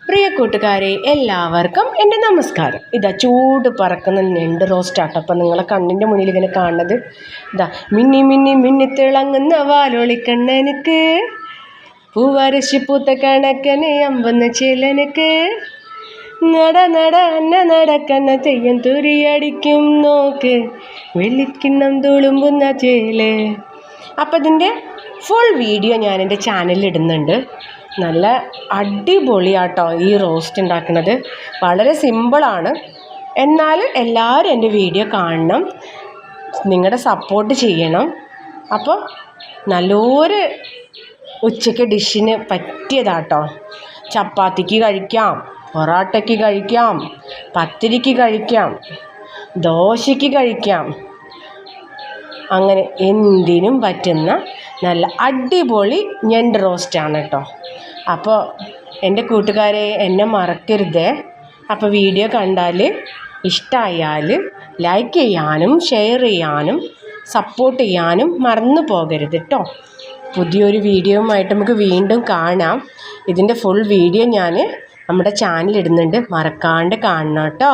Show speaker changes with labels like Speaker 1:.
Speaker 1: പ്രിയ കൂട്ടുകാരെ എല്ലാവർക്കും എൻ്റെ നമസ്കാരം. ഇതാ ചൂട് പറക്കുന്ന ഞണ്ട് റോസ്റ്റാട്ടോ അപ്പം നിങ്ങളെ കണ്ണിൻ്റെ മുന്നിൽ ഇങ്ങനെ കാണുന്നത്. ഇതാ മിന്നി മിന്നി മിന്നിത്തിളങ്ങുന്ന വാലോളിക്കണ്ണനക്ക് പൂവരശി പൂത്ത കണക്കന് അമ്പന്ന ചേലനക്ക് നട നട അന്ന നടക്കന്ന തെയ്യം തുരിയടിക്കും നോക്ക് വെള്ളിക്കിണ്ണം തുളുമ്പുന്ന ചേല്. അപ്പം ഇതിൻ്റെ ഫുൾ വീഡിയോ ഞാൻ എൻ്റെ ചാനലിൽ ഇടുന്നുണ്ട്. നല്ല അടിപൊളിയാട്ടോ ഈ റോസ്റ്റ് ഉണ്ടാക്കുന്നത്. വളരെ സിമ്പിളാണ്, എന്നാലും എല്ലാവരും എൻ്റെ വീഡിയോ കാണണം, നിങ്ങളുടെ സപ്പോർട്ട് ചെയ്യണം. അപ്പോൾ നല്ലൊരു ഉച്ചയ്ക്ക് ഡിഷിന് പറ്റിയതാട്ടോ. ചപ്പാത്തിക്ക് കഴിക്കാം, പൊറോട്ടയ്ക്ക് കഴിക്കാം, പത്തിരിക്ക് കഴിക്കാം, ദോശയ്ക്ക് കഴിക്കാം, അങ്ങനെ എന്തിനും പറ്റുന്ന നല്ല അടിപൊളി ഞണ്ട് റോസ്റ്റാണ് കേട്ടോ. അപ്പോൾ എൻ്റെ കൂട്ടുകാരെ എന്നെ മറക്കരുത്. അപ്പോൾ വീഡിയോ കണ്ടാൽ ഇഷ്ടമായാൽ ലൈക്ക് ചെയ്യാനും ഷെയർ ചെയ്യാനും സപ്പോർട്ട് ചെയ്യാനും മറന്നു പോകരുത് കേട്ടോ. പുതിയൊരു വീഡിയോയുമായിട്ട് നമുക്ക് വീണ്ടും കാണാം. ഇതിൻ്റെ ഫുൾ വീഡിയോ ഞാൻ നമ്മുടെ ചാനലിൽ ഇടുന്നുണ്ട്, മറക്കാണ്ട് കാണണം കേട്ടോ.